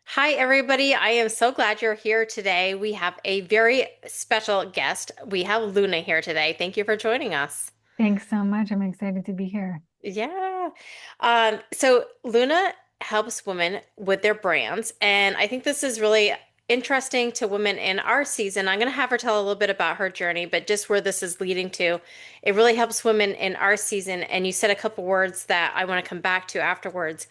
Hi, everybody. I am so glad you're here today. We have a very special guest. We have Luna here today. Thank you for joining us. Thanks so much. I'm excited to be here. Yeah. So Luna helps women with their brands, and I think this is really interesting to women in our season. I'm going to have her tell a little bit about her journey, but just where this is leading to, it really helps women in our season. And you said a couple words that I want to come back to afterwards,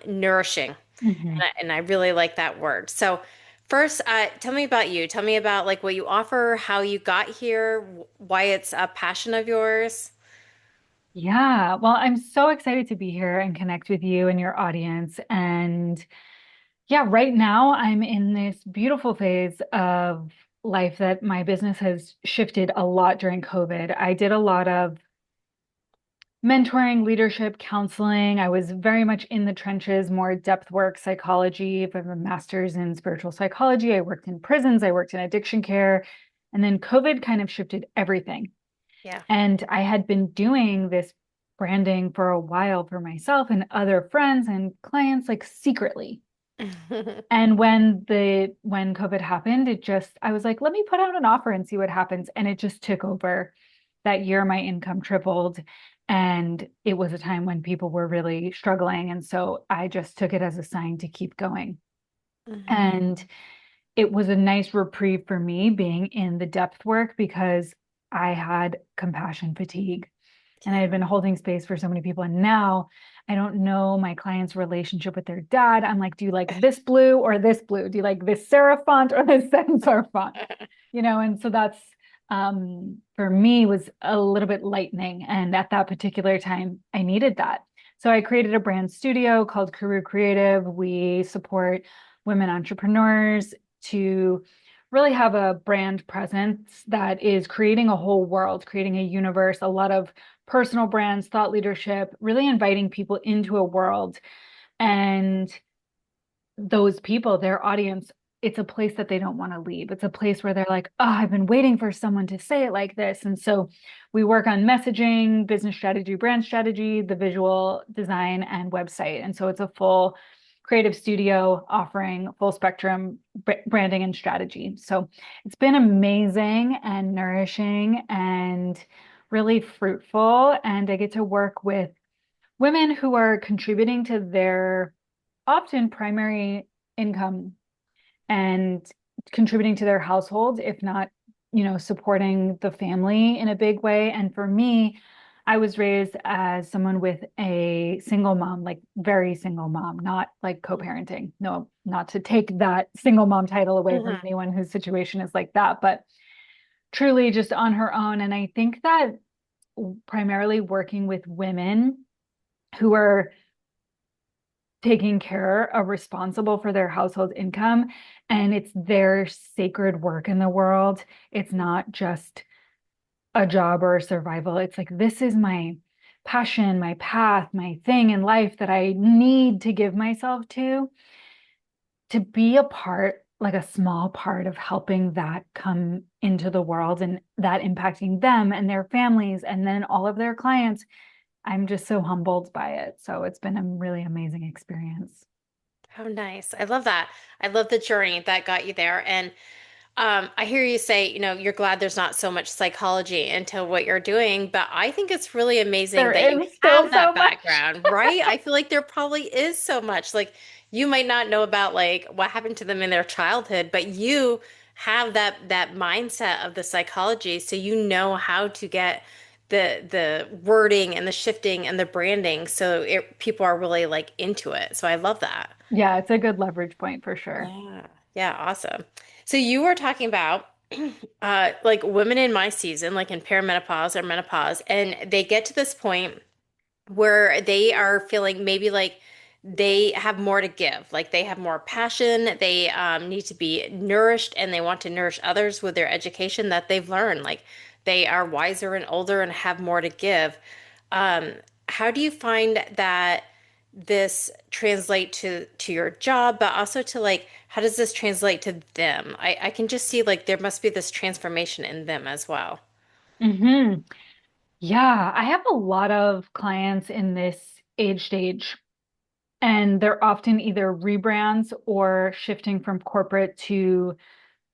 nourishing. hmm And I really like that word. So first, tell me about you. Tell me about like what you offer, how you got here, why it's a passion of yours. Yeah, well, I'm so excited to be here and connect with you and your audience. And yeah, right now I'm in this beautiful phase of life that my business has shifted a lot during COVID. I did a lot of mentoring, leadership, counseling. I was very much in the trenches, more depth work, psychology. I have a master's in spiritual psychology. I worked in prisons, I worked in addiction care. And then COVID kind of shifted everything. Yeah. And I had been doing this branding for a while for myself and other friends and clients, like secretly. And when COVID happened, it just I was like, let me put out an offer and see what happens. And it just took over. That year, my income tripled. And it was a time when people were really struggling. And so I just took it as a sign to keep going. Mhm. And it was a nice reprieve for me being in the depth work because I had compassion fatigue and I Yeah. had been holding space for so many people. And now I don't know my client's relationship with their dad. I'm like, do you like this blue or this blue? Do you like this serif font or this sans font? And so that's for me was a little bit lightening. And at that particular time, I needed that. So I created a brand studio called Career Creative. We support women entrepreneurs to really have a brand presence that is creating a whole world, creating a universe, a lot of personal brands, thought leadership, really inviting people into a world. And those people, their audience, it's a place that they don't want to leave. It's a place where they're like, oh, I've been waiting for someone to say it like this. And so we work on messaging, business strategy, brand strategy, the visual design, and website. And so it's a full creative studio offering full spectrum branding and strategy. So it's been amazing and nourishing and really fruitful. And I get to work with women who are contributing to their often primary income and contributing to their household, if not, supporting the family in a big way. And for me, I was raised as someone with a single mom, like very single mom, not like co-parenting. No, not to take that single mom title away from Mhm. anyone whose situation is like that, but truly just on her own. And I think that primarily working with women who are taking care of responsible for their household income and it's their sacred work in the world. It's not just a job or a survival. It's like this is my passion, my path, my thing in life that I need to give myself to be a part, like a small part of helping that come into the world and that impacting them and their families and then all of their clients. I'm just so humbled by it. So it's been a really amazing experience. How nice. I love that. I love the journey that got you there. And I hear you say, you're glad there's not so much psychology into what you're doing, but I think it's really amazing There that you is still have so that much. background, right? I feel like there probably is so much. Like you might not know about like what happened to them in their childhood, but you have that mindset of the psychology, so you know how to get the wording and the shifting and the branding so people are really like into it. So I love that. Yeah, it's a good leverage point for sure. Yeah. Yeah, awesome. So you were talking about like women in my season, like in perimenopause or menopause, and they get to this point where they are feeling maybe like they have more to give, like they have more passion, they need to be nourished, and they want to nourish others with their education that they've learned. Like they are wiser and older and have more to give. Um, how do you find that this translate to your job, but also to like how does this translate to them? I can just see like there must be this transformation in them as well. hmm Yeah, I have a lot of clients in this age stage And they're often either rebrands or shifting from corporate to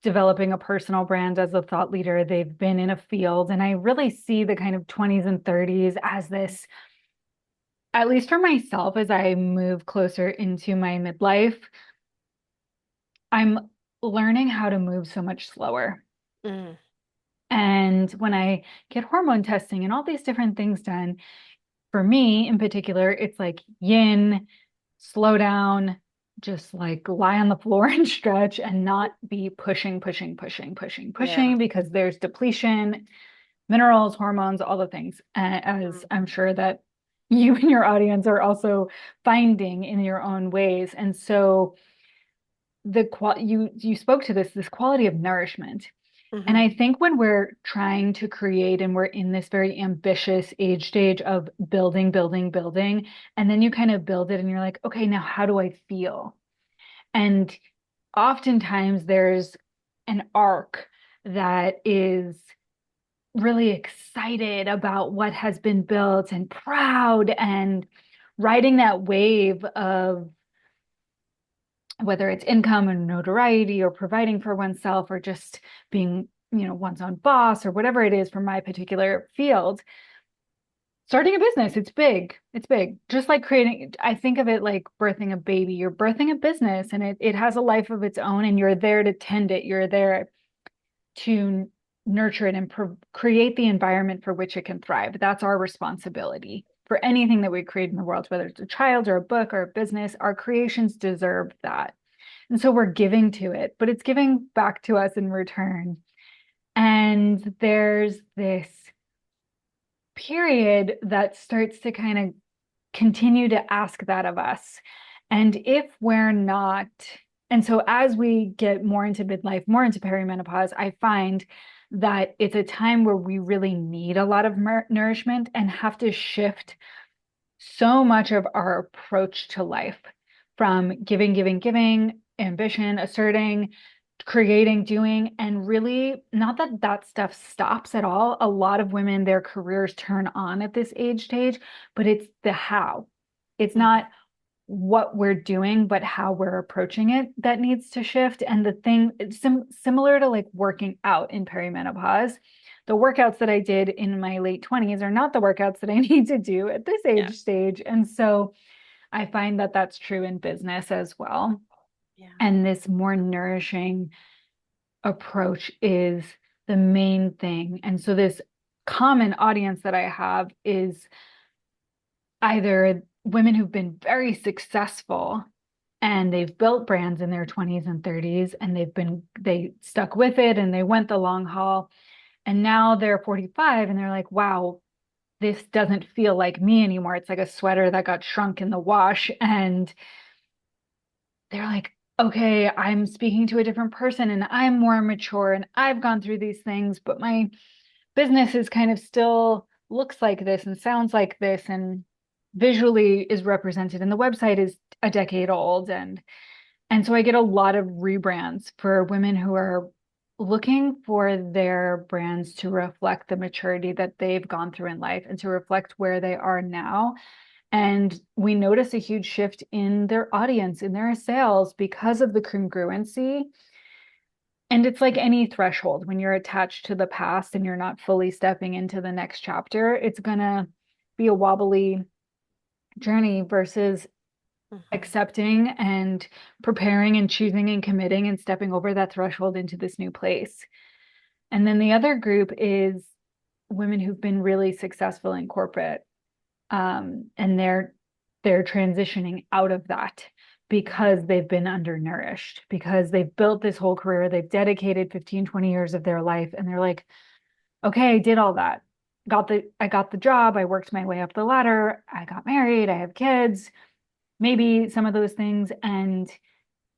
developing a personal brand as a thought leader. They've been in a field. And I really see the kind of 20s and 30s as this, at least for myself, as I move closer into my midlife, I'm learning how to move so much slower. Mm, And when I get hormone testing and all these different things done, for me in particular, it's like yin, slow down, just like lie on the floor and stretch and not be pushing, pushing, pushing, pushing, yeah. pushing because there's depletion, minerals, hormones, all the things, as Mm, I'm sure that you and your audience are also finding in your own ways. And so you spoke to this quality of nourishment. And hmm I think when we're trying to create and we're in this very ambitious age stage of building, building, building, and then you kind of build it and you're like, okay, now how do I feel? And oftentimes there's an arc that is really excited about what has been built and proud and riding that wave of whether it's income and notoriety or providing for oneself or just being, one's own boss or whatever it is for my particular field. Starting a business, it's big. It's big. Just like creating, I think of it like birthing a baby. You're birthing a business and it has a life of its own, and you're there to tend it. You're there to nurture it and create the environment for which it can thrive. That's our responsibility for anything that we create in the world, whether it's a child or a book or a business. Our creations deserve that. And so we're giving to it, but it's giving back to us in return. And there's this period that starts to kind of continue to ask that of us. And if we're not, and so as we get more into midlife, more into perimenopause, I find that it's a time where we really need a lot of nourishment and have to shift so much of our approach to life from giving, giving, giving, ambition, asserting, creating, doing, and really not that that stuff stops at all. A lot of women, their careers turn on at this age stage, but it's the how. It's hmm not what we're doing, but how we're approaching it that needs to shift. And the thing, it's similar to like working out in perimenopause. The workouts that I did in my late 20s are not the workouts that I need to do at this Yeah. age stage. And so I find that that's true in business as well. Yeah. And this more nourishing approach is the main thing. And so this common audience that I have is either women who've been very successful and they've built brands in their 20s and 30s and they stuck with it and they went the long haul, and now they're 45 and they're like, wow, this doesn't feel like me anymore. It's like a sweater that got shrunk in the wash. And they're like, okay, I'm speaking to a different person and I'm more mature and I've gone through these things, but my business is kind of still looks like this and sounds like this and visually is represented and the website is a decade old. And so I get a lot of rebrands for women who are looking for their brands to reflect the maturity that they've gone through in life and to reflect where they are now. And we notice a huge shift in their audience, in their sales because of the congruency. And it's like any threshold when you're attached to the past and you're not fully stepping into the next chapter, it's going to be a wobbly journey versus hmm accepting and preparing and choosing and committing and stepping over that threshold into this new place. And then the other group is women who've been really successful in corporate, and they're transitioning out of that because they've been undernourished, because they've built this whole career, they've dedicated 15, 20 years of their life, and they're like, okay, I did all that. I got the job, I worked my way up the ladder, I got married, I have kids, maybe some of those things. And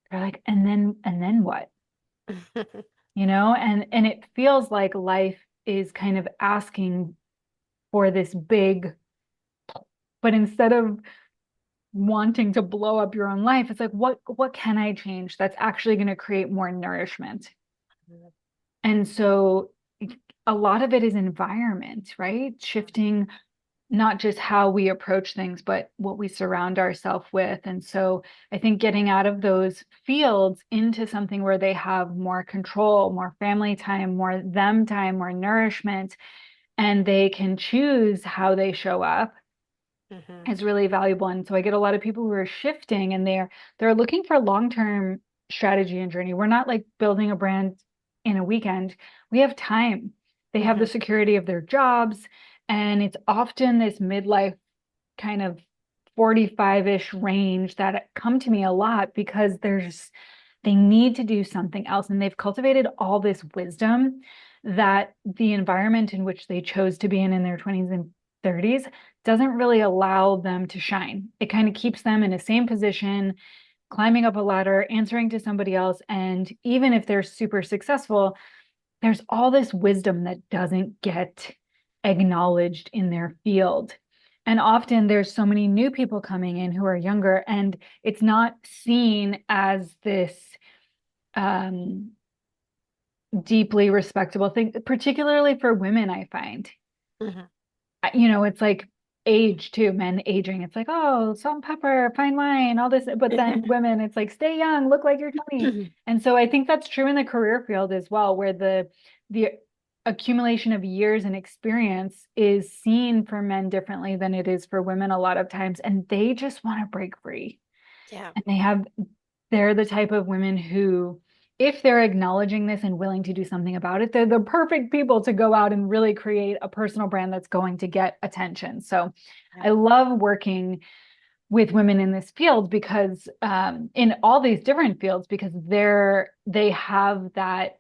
they're like, and then what? And it feels like life is kind of asking for this big, but instead of wanting to blow up your own life, it's like, what can I change that's actually going to create more nourishment? And so a lot of it is environment, right? Shifting not just how we approach things, but what we surround ourselves with. And so I think getting out of those fields into something where they have more control, more family time, more nourishment, and they can choose how they show up Hmm. is really valuable. And so I get a lot of people who are shifting and they're looking for long-term strategy and journey. We're not like building a brand in a weekend. We have time. They have the Hmm. security of their jobs, and it's often this midlife kind of 45-ish range that come to me a lot because they need to do something else, and they've cultivated all this wisdom that the environment in which they chose to be in their 20s and 30s doesn't really allow them to shine. It kind of keeps them in the same position, climbing up a ladder, answering to somebody else. And even if they're super successful, there's all this wisdom that doesn't get acknowledged in their field. And often there's so many new people coming in who are younger, and it's not seen as this um, deeply respectable thing, particularly for women, I find. Hmm. It's like age too, men aging. It's like, oh, salt and pepper, fine wine, all this. But then women, it's like, stay young, look like you're 20. And so I think that's true in the career field as well, where the accumulation of years and experience is seen for men differently than it is for women a lot of times. And they just want to break free. Yeah. And they're the type of women who, if they're acknowledging this and willing to do something about it, they're the perfect people to go out and really create a personal brand that's going to get attention. So I Yeah. love working with women in this field because in all these different fields, because they have that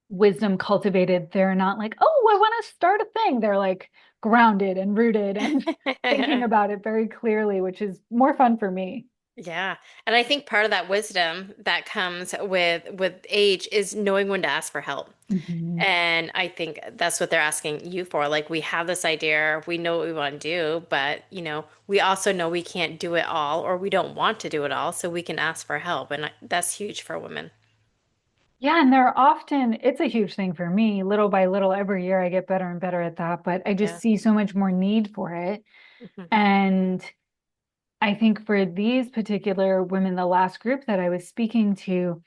wisdom cultivated. They're not like, oh, I want to start a thing. They're like grounded and rooted and thinking about it very clearly, which is more fun for me. Yeah. And I think part of that wisdom that comes with age is knowing when to ask for help. Mhm. And I think that's what they're asking you for. Like we have this idea, we know what we want to do, but we also know we can't do it all or we don't want to do it all, so we can ask for help. And that's huge for women. Yeah, and it's a huge thing for me. Little by little, every year I get better and better at that, but I just Yeah. see so much more need for it. Hmm. And I think for these particular women, the last group that I was speaking to,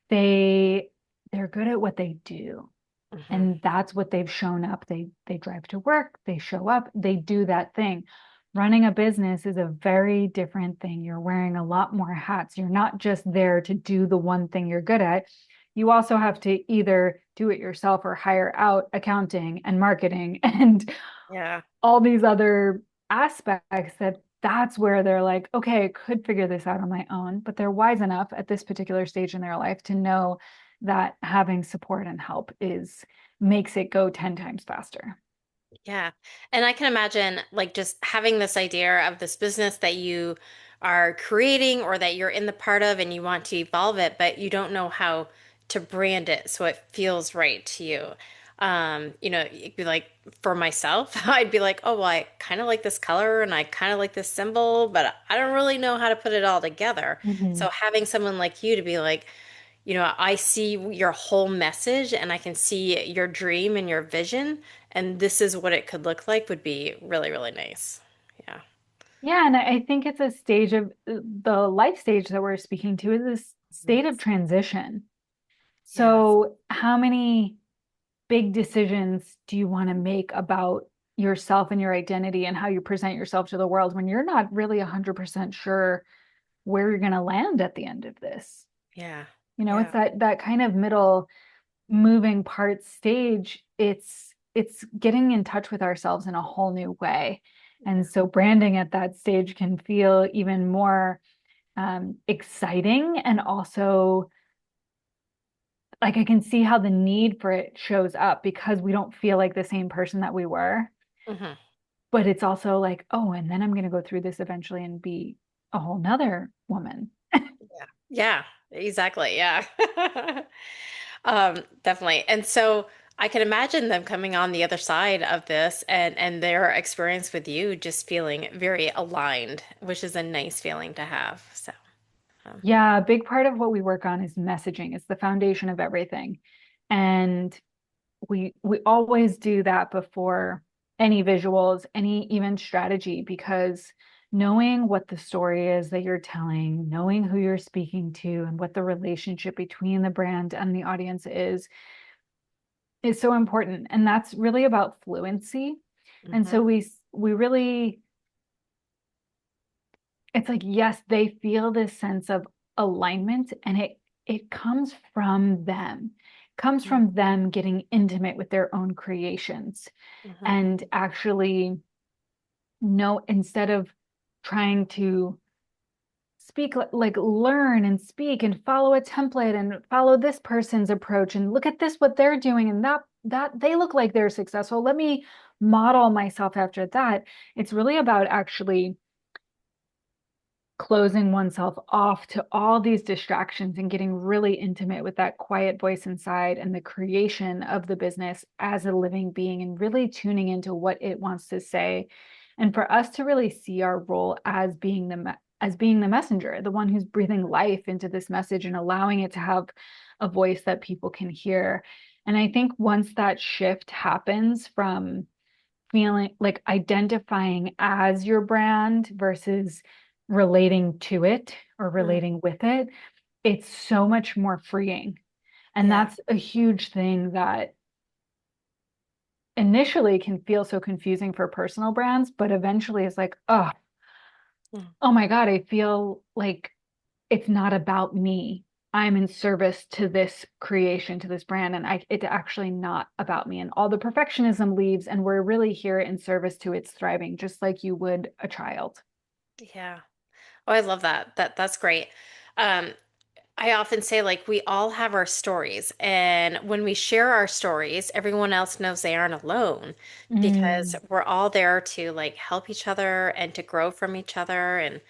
they they're good at what they do. Hmm. And that's what they've shown up. They drive to work, they show up, they do that thing. Running a business is a very different thing. You're wearing a lot more hats. You're not just there to do the one thing you're good at. You also have to either do it yourself or hire out accounting and marketing and Yeah. all these other aspects that's where they're like, okay, I could figure this out on my own, but they're wise enough at this particular stage in their life to know that having support and help is makes it go 10 times faster. Yeah. And I can imagine like just having this idea of this business that you are creating or that you're in the part of and you want to evolve it, but you don't know how to brand it so it feels right to you. It'd be like for myself, I'd be like, oh, well, I kind of like this color and I kind of like this symbol, but I don't really know how to put it all together. Mhm. So having someone like you to be like, I see your whole message and I can see your dream and your vision, and this is what it could look like would be really, really nice. Yeah. Yeah, and I think it's a stage of the life stage that we're speaking to is this Mhm. state of transition. Yes. So, how many big decisions do you want to make about yourself and your identity and how you present yourself to the world when you're not really 100% sure where you're going to land at the end of this? Yeah. It's Yeah. that kind of middle moving part stage. It's getting in touch with ourselves in a whole new way. And Yeah. so branding at that stage can feel even more exciting, and also like I can see how the need for it shows up because we don't feel like the same person that we were. Hmm. But it's also like, oh, and then I'm going to go through this eventually and be a whole nother woman. Yeah. Yeah. Exactly. Yeah. Definitely. And so I can imagine them coming on the other side of this and their experience with you just feeling very aligned, which is a nice feeling to have. So, um, Yeah, a big part of what we work on is messaging. It's the foundation of everything. And we always do that before. any visuals, any even strategy, because knowing what the story is that you're telling, knowing who you're speaking to, and what the relationship between the brand and the audience is so important. And that's really about fluency. And so Hmm. we really, it's like, yes, they feel this sense of alignment, and it comes from them. It comes from them getting intimate with their own creations Hmm. and actually know, instead of trying to speak, like learn and speak and follow a template and follow this person's approach and look at this what they're doing, and that they look like they're successful, let me model myself after that. It's really about actually closing oneself off to all these distractions and getting really intimate with that quiet voice inside and the creation of the business as a living being, and really tuning into what it wants to say. And for us to really see our role as being the messenger, the one who's breathing life into this message and allowing it to have a voice that people can hear. And I think once that shift happens from feeling like identifying as your brand versus relating to it or Hmm. relating with it, it's so much more freeing. And Yeah. that's a huge thing that initially can feel so confusing for personal brands, but eventually is like, Mm. oh my God, I feel like it's not about me. I'm in service to this creation, to this brand, and it's actually not about me. And all the perfectionism leaves, and we're really here in service to its thriving, just like you would a child. Yeah. Oh, I love that. That's great. Um, I often say, like, we all have our stories, and when we share our stories, everyone else knows they aren't alone because Mm, we're all there to like help each other and to grow from each other. And,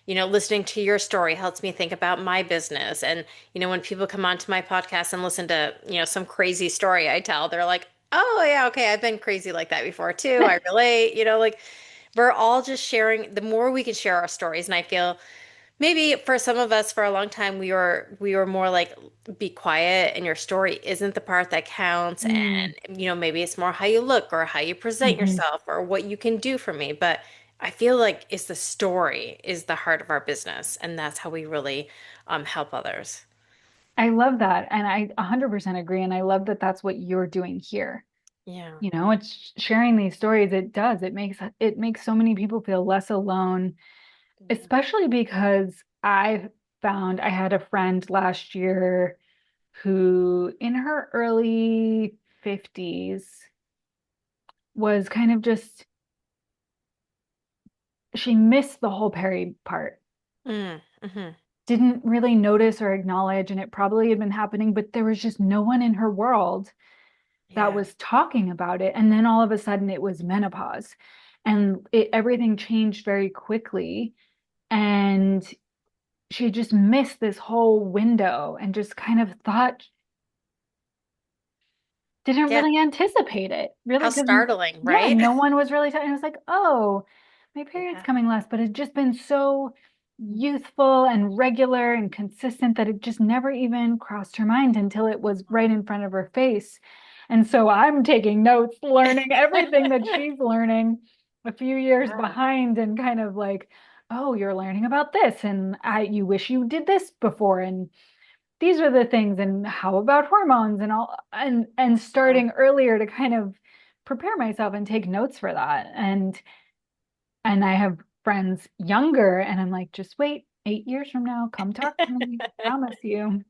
listening to your story helps me think about my business. And, when people come onto my podcast and listen to, some crazy story I tell, they're like, oh, yeah, okay, I've been crazy like that before too. I relate, like we're all just sharing. The more we can share our stories, and I feel maybe for some of us, for a long time, we were more like, be quiet, and your story isn't the part that counts. mm, And maybe it's more how you look or how you present mhm. yourself or what you can do for me. But I feel like it's the story is the heart of our business, and that's how we really help others. I love that. And I 100% agree. And I love that that's what you're doing here. Yeah. It's sharing these stories. It makes so many people feel less alone, Yeah. especially because I found I had a friend last year who, in her early 50s, was kind of just, she missed the whole Perry part, Mm, hmm. didn't really notice or acknowledge, and it probably had been happening, but there was just no one in her world that Yeah. was talking about it. And then all of a sudden it was menopause, and everything changed very quickly. And she just missed this whole window and just kind of thought, didn't Yeah. really anticipate it, really, How because startling, yeah, right? no one was really talking. It was like, oh, my period's Yeah. coming less, but it's just been so youthful and regular and consistent that it just never even crossed her mind until it was right in front of her face. And so I'm taking notes, learning everything that she's learning a few years Yeah. behind, and kind of like, oh, you're learning about this, and you wish you did this before, and these are the things, and how about hormones and all, and Yeah. starting earlier to kind of prepare myself and take notes for that. And I have friends younger, and I'm like, just wait, 8 years from now, come talk to me, promise you.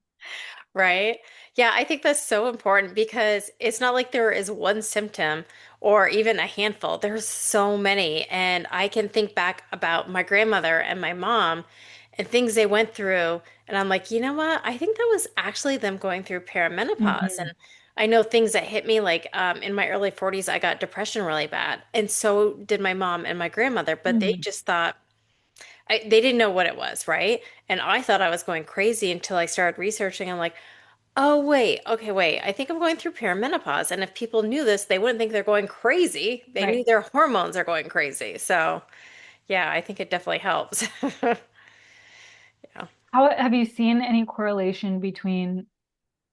Right? Yeah, I think that's so important because it's not like there is one symptom or even a handful. There's so many. And I can think back about my grandmother and my mom and things they went through. And I'm like, you know what? I think that was actually them going through perimenopause. Mhm. And I know things that hit me, like in my early 40s, I got depression really bad. And so did my mom and my grandmother, but they Mhm. just thought, they didn't know what it was, right? And I thought I was going crazy until I started researching. I'm like, oh, wait. Okay, wait. I think I'm going through perimenopause. And if people knew this, they wouldn't think they're going crazy. They Right. knew their hormones are going crazy. So, yeah, I think it definitely helps. Yeah. How have you seen any correlation between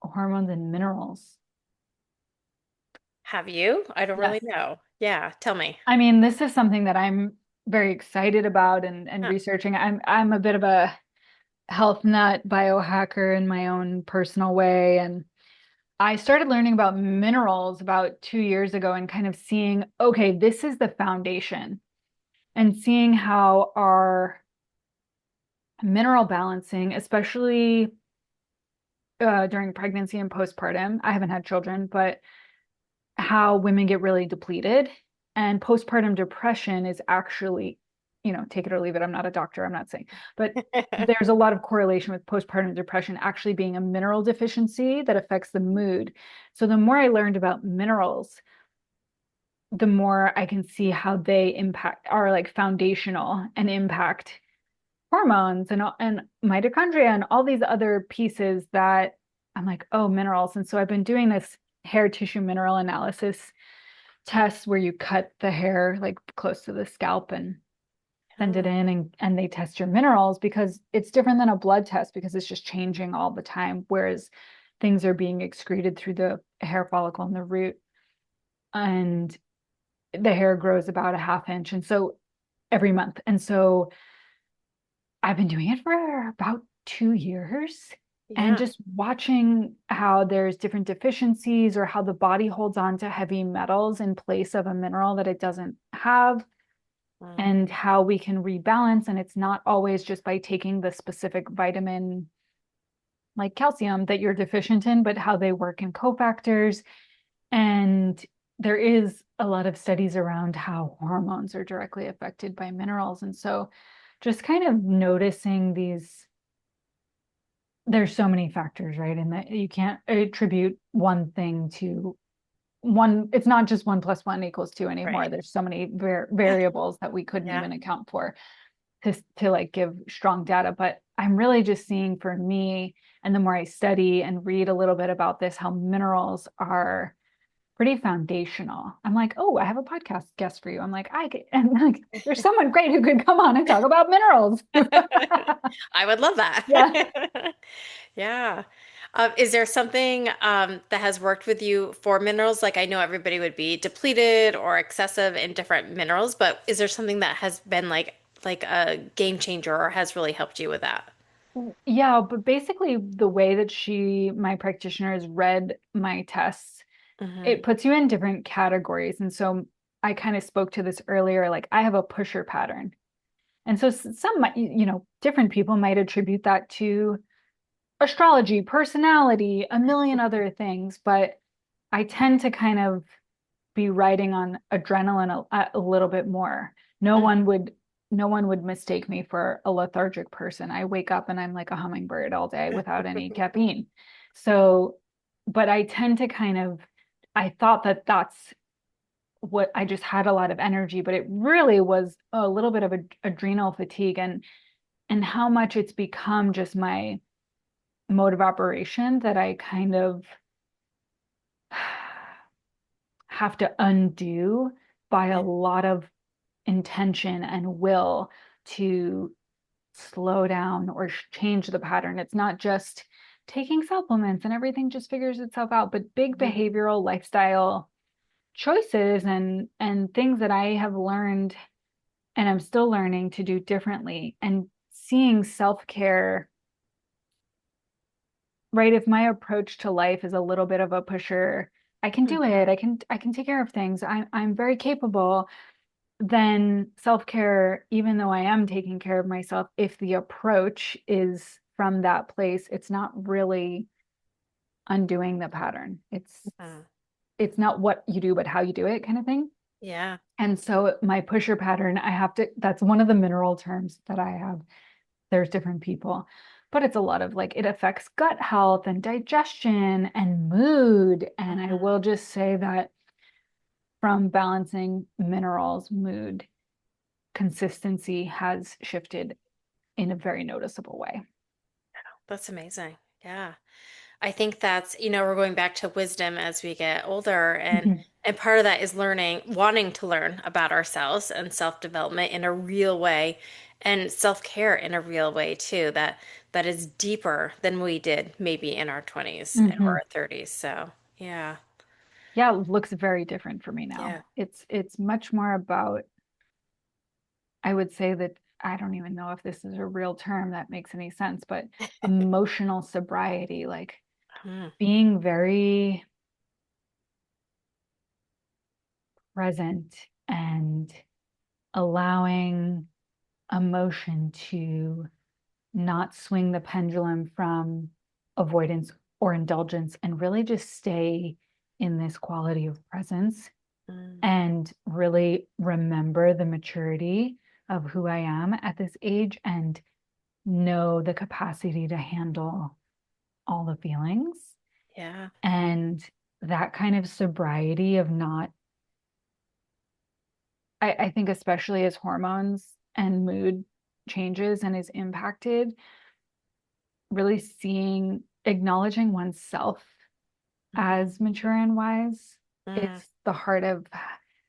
hormones and minerals? Have you? I don't Yes. really know. Yeah, tell me. I mean, this is something that I'm very excited about and Huh. researching. I'm a bit of a health nut biohacker in my own personal way. And I started learning about minerals about 2 years ago and kind of seeing, okay, this is the foundation and seeing how our mineral balancing, especially during pregnancy and postpartum, I haven't had children, but how women get really depleted. And postpartum depression is actually, take it or leave it. I'm not a doctor, I'm not saying, but there's a lot of correlation with postpartum depression actually being a mineral deficiency that affects the mood. So the more I learned about minerals, the more I can see how they impact are like foundational and impact hormones and mitochondria and all these other pieces that I'm like, oh, minerals. And so I've been doing this hair tissue mineral analysis test where you cut the hair like close to the scalp and send it Oh, in and they test your minerals because it's different than a blood test because it's just changing all the time. Whereas things are being excreted through the hair follicle and the root and the hair grows about a half inch. And so every month. And so I've been doing it for about 2 years and yeah. just watching how there's different deficiencies or how the body holds on to heavy metals in place of a mineral that it doesn't have Mm. and how we can rebalance. And it's not always just by taking the specific vitamin like calcium that you're deficient in, but how they work in cofactors. And there is a lot of studies around how hormones are directly affected by minerals. And so just kind of noticing these, there's so many factors, right? And that you can't attribute one thing to one. It's not just 1 + 1 = 2 anymore. Right. There's so many variables that we couldn't Yeah. even account for to like give strong data. But I'm really just seeing for me, and the more I study and read a little bit about this, how minerals are pretty foundational. I'm like, oh, I have a podcast guest for you. I'm like, and like, there's someone great who could come on and talk about minerals. I would love that. Yeah. Yeah. Is there something that has worked with you for minerals? Like I know everybody would be depleted or excessive in different minerals, but is there something that has been like a game changer or has really helped you with that? Yeah, but basically the way that my practitioner has read my tests, Hmm. it puts you in different categories. And so I kind of spoke to this earlier, like I have a pusher pattern. And so some might, different people might attribute that to astrology, personality, a million other things, but I tend to kind of be riding on adrenaline a little bit more. No one would no one would mistake me for a lethargic person. I wake up and I'm like a hummingbird all day without any caffeine. So, but I tend to kind of I thought that that's what I just had a lot of energy, but it really was a little bit of adrenal fatigue and how much it's become just my mode of operation that I kind of have to undo by a lot of intention and will to slow down or change the pattern. It's not just taking supplements and everything just figures itself out, but big Mhm. behavioral lifestyle choices and things that I have learned and I'm still learning to do differently and seeing self-care, right? If my approach to life is a little bit of a pusher, I can do it. Mhm. I can take care of things. I'm very capable. Then self-care, even though I am taking care of myself, if the approach is from that place, it's not really undoing the pattern. Mhm. It's not what you do, but how you do it kind of thing. Yeah. And so my pusher pattern, that's one of the mineral terms that I have. There's different people, but it's a lot of like it affects gut health and digestion and mood. And I Mhm. will just say that from balancing minerals, mood, consistency has shifted in a very noticeable way. That's amazing. Yeah. I think we're going back to wisdom as we get older Mhm. and part of that is learning, wanting to learn about ourselves and self-development in a real way and self-care in a real way too, that is deeper than we did maybe in our 20s or Mhm. our 30s. So, yeah. Yeah, it looks very different for me Yeah. now. It's much more about, I would say that I don't even know if this is a real term that makes any sense, but emotional sobriety, like Mm, being very present and allowing emotion to not swing the pendulum from avoidance or indulgence and really just stay in this quality of presence mm, and really remember the maturity of who I am at this age and know the capacity to handle all the feelings yeah. and that kind of sobriety of not, I think, especially as hormones and mood changes and is impacted, really seeing, acknowledging oneself Hmm. as mature and wise is Mm, the heart of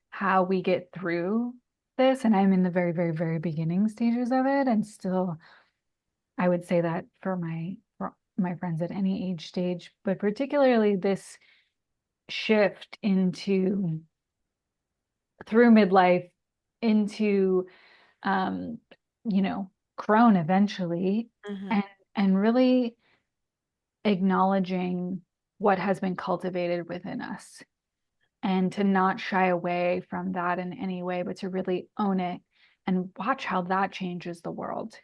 how we get through this. And I'm in the very, very, very beginning stages of it. And still, I would say that for my friends at any age stage, but particularly this shift into through midlife into um, you know, crone eventually, hmm. and really acknowledging what has been cultivated within us and to not shy away from that in any way, but to really own it and watch how that changes the world.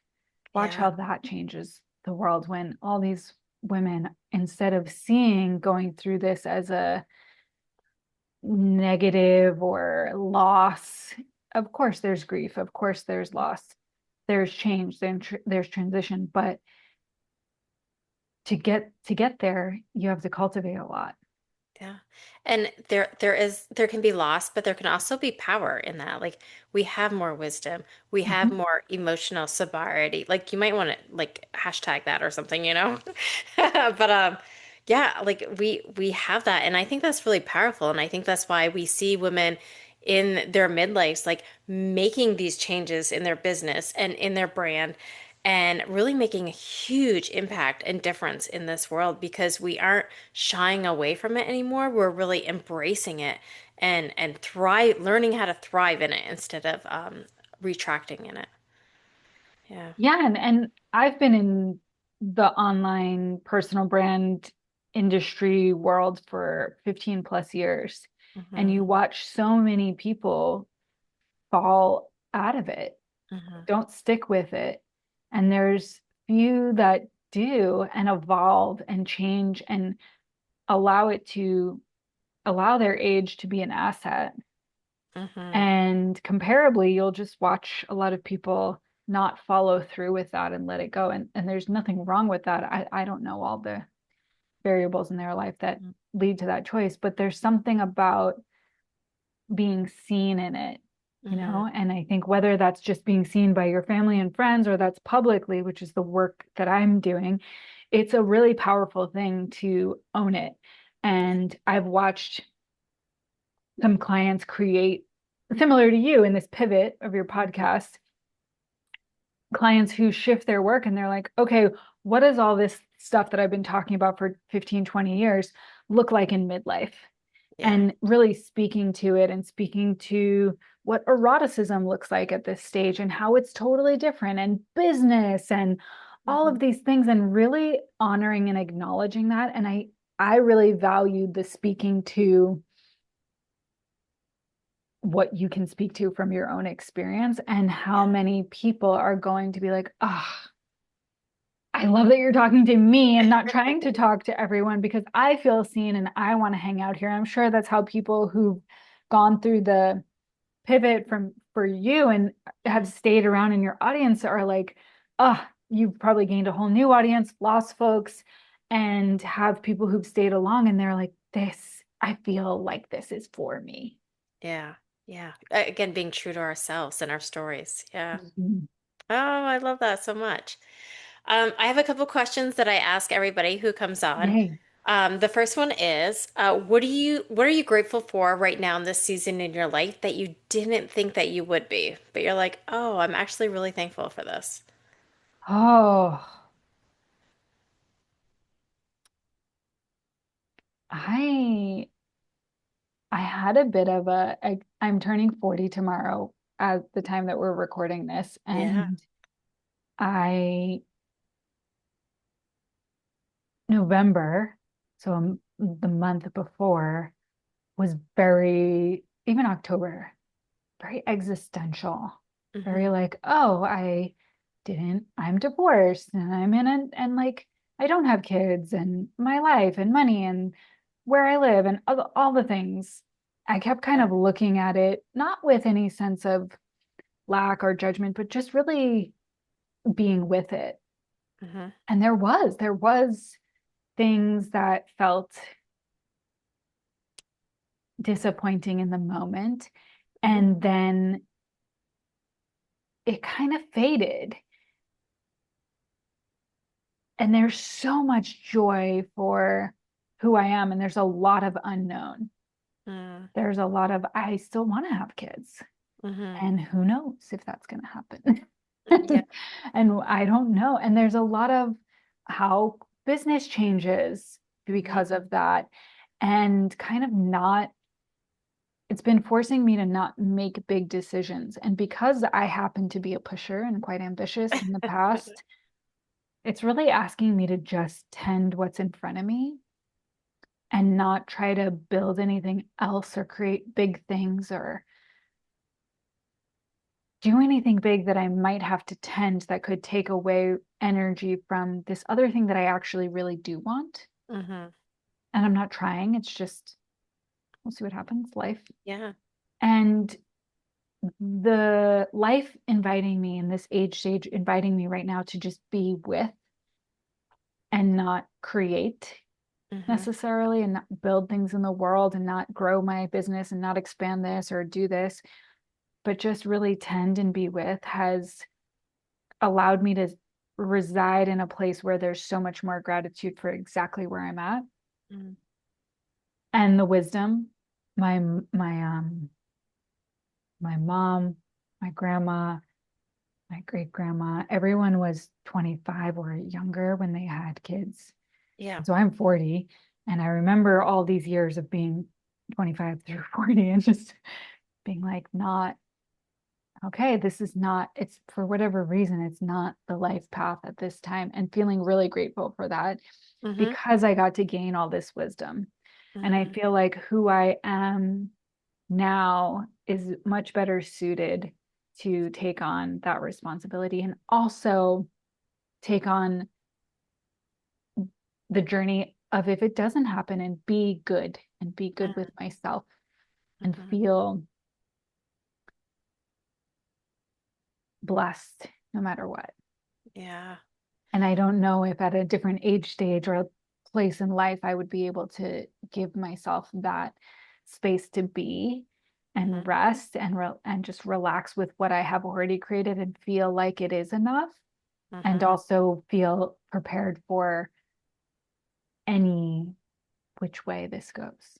Watch Yeah. how that changes the world when all these women, instead of seeing going through this as a negative or loss, of course there's grief, of course there's loss, there's change, there's transition, but to get there, you have to cultivate a lot. Yeah. And there can be loss, but there can also be power in that. Like we have more wisdom. We have Mhm. more emotional sobriety. Like you might want to like hashtag that or something, you know? But yeah, like we have that and I think that's really powerful and I think that's why we see women in their midlives like making these changes in their business and in their brand and really making a huge impact and difference in this world because we aren't shying away from it anymore. We're really embracing it and thrive, learning how to thrive in it instead of retracting in it. Yeah. Yeah, and I've been in the online personal brand industry world for 15 plus years, and Hmm. you watch so many people fall out of it, Hmm. don't stick with it. And there's few that do and evolve and change and allow it to allow their age to be an asset. Hmm. And comparably, you'll just watch a lot of people not follow through with that and let it go. And there's nothing wrong with that. I don't know all the variables in their life that lead to that choice, but there's something about being seen in it, you Hmm. know? And I think whether that's just being seen by your family and friends or that's publicly, which is the work that I'm doing, it's a really powerful thing to own it. And I've watched some clients create, similar to you in this pivot of your podcast, clients who shift their work and they're like, okay, what does all this stuff that I've been talking about for 15, 20 years look like in midlife? Yeah. And really speaking to it and speaking to what eroticism looks like at this stage and how it's totally different and business and all Hmm. of these things and really honoring and acknowledging that. And I really valued the speaking to what you can speak to from your own experience and how many people are going to be like, oh, I love that you're talking to me and not trying to talk to everyone because I feel seen and I want to hang out here. I'm sure that's how people who've gone through the pivot from for you and have Hmm. stayed around in your audience are like, oh, you've probably gained a whole new audience, lost folks, and have people who've stayed along and they're like, this, I feel like this is for me. Yeah. Yeah. Again, being true to ourselves and our stories. Yeah. Mhm. Oh, I love that so much. I have a couple questions that I ask everybody who comes on. Yay. The first one is, what are you grateful for right now in this season in your life that you didn't think that you would be, but you're like, oh, I'm actually really thankful for this. Oh, I I had a bit of I'm turning 40 tomorrow at the time that we're recording this. Yeah. And I, November, so the month before, was even October, very existential, Hmm. very like, oh, I'm divorced and and like, I don't have kids and my life and money and where I live and all the things. I kept kind Yeah. of looking at it, not with any sense of lack or judgment, but just really being with it. Hmm. And there was things that felt disappointing in the moment. Hmm. And then it kind of faded. And there's so much joy for who I am. And there's a lot of unknown. Hmm. There's a lot of, I still want to have kids. Hmm. And who knows if that's going to happen. Yeah. And I don't know. And there's a lot of how business changes Hmm. because of that. And kind of not, it's been forcing me to not make big decisions. And because I happen to be a pusher and quite ambitious in the past, it's really asking me to just tend what's in front of me and not try to build anything else or create big things or do anything big that I might have to tend that could take away energy from this other thing that I actually really do want. Hmm. And I'm not trying. It's just, we'll see what happens, life. Yeah. And the life inviting me in this age stage, inviting me right now to just be with and not create Hmm. necessarily and not build things in the world and not grow my business and not expand this or do this, but just really tend and be with has allowed me to reside in a place where there's so much more gratitude for exactly where I'm at Hmm. and the wisdom. My my um my mom, my grandma, my great grandma, everyone was 25 or younger when they had kids. Yeah. And so I'm 40 and I remember all these years of being 25 through 40 and just being like not okay, this is not, it's for whatever reason, it's not the life path at this time, and feeling really grateful for that Hmm. because I got to gain all this wisdom. And I Hmm. feel like who I am now is much better suited to take on that responsibility and also take on the journey of if it doesn't happen and be good with myself and Hmm. feel blessed no matter what. Yeah. And I don't know if at a different age stage or place in life I would be able to give myself that space to be and Hmm. rest and just relax with what I have already created and feel like it is enough and Hmm. also feel prepared for any which way this goes.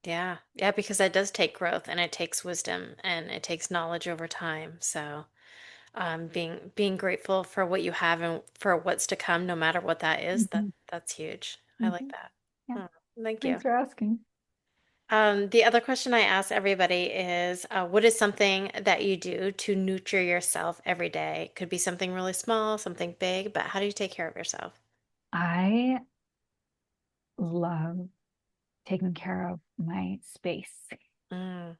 Yeah. Yeah, because that does take growth and it takes wisdom and it takes knowledge over time. So, being grateful for what you have and for what's to come, no matter what that is, Mm-hmm. that's huge. I like Mm-hmm. that. Yeah. Oh, thank you. Thanks for asking. The other question I ask everybody is, what is something that you do to nurture yourself every day? Could be something really small, something big, but how do you take care of yourself? I love taking care of my space. Mm,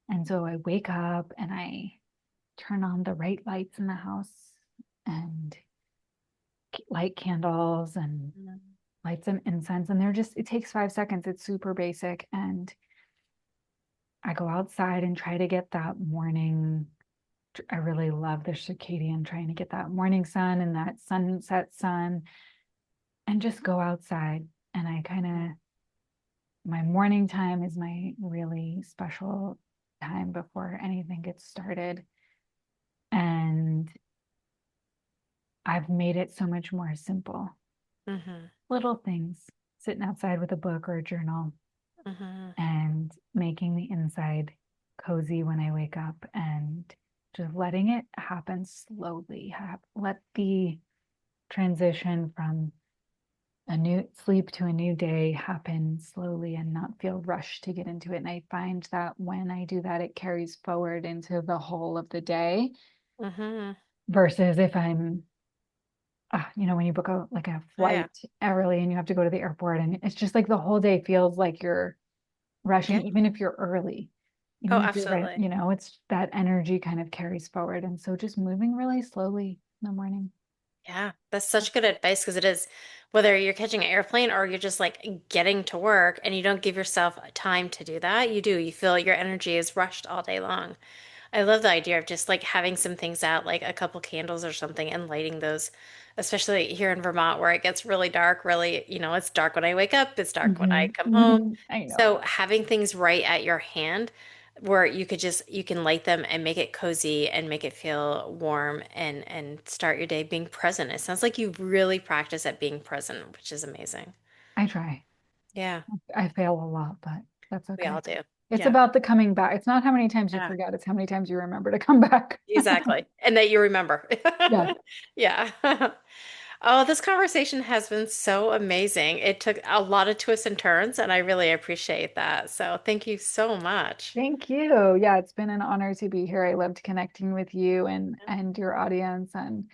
And so I wake up and I turn on the right lights in the house and light candles and mm, light some incense. And they're just, it takes 5 seconds. It's super basic. And I go outside and try to get that morning. I really love the circadian, trying to get that morning sun and that sunset sun and just go outside. And I kind of, my morning time is my really special time before anything gets started. And I've made it so much more simple. mm-hmm, Little things, sitting outside with a book or a journal mm-hmm, and making the inside cozy when I wake up and just letting it happen slowly. Let the transition from a new sleep to a new day happen slowly and not feel rushed to get into it. And I find that when I do that, it carries forward into the whole of the day Hmm. versus if I'm, when you book a Oh yeah. flight early and you have to go to the airport and it's just like the whole day feels like you're rushing, Yeah. even if you're early, Oh, even if you're right, absolutely. it's that energy kind of carries forward. And so just moving really slowly in the morning. Yeah, that's such good advice because it is whether you're catching an airplane or you're just like getting to work and you don't give yourself time to do that, you do. You feel your energy is rushed all day long. I love the idea of just like having some things out, like a couple candles or something, and lighting those, especially here in Vermont where it gets really dark, really, it's dark when I wake up, it's dark when I come home. I So know. having things right at your hand where you can light them and make it cozy and make it feel warm and start your day being present. It sounds like you really practice at being present, which is amazing. I try. Yeah, I fail a lot, but that's we all okay. do. It's Yeah. about the coming back. It's not how many times you Yeah. forget, it's how many times you remember to come back. Exactly. And that you remember. Yes. Yeah. Oh, this conversation has been so amazing. It took a lot of twists and turns, and I really appreciate that. So thank you so much. Thank you. Yeah, it's been an honor to be here. I loved connecting with you and your audience and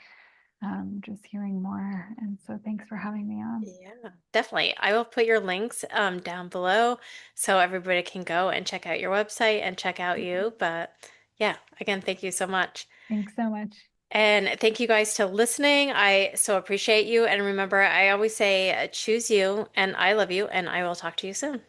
just hearing more. And so thanks for having me on. Yeah, definitely. I will put your links down below so everybody can go and check out your website and check out you. But yeah, again, thank you so much. Thanks so much. And thank you guys to listening. I so appreciate you. And remember, I always say choose you, and I love you, and I will talk to you soon.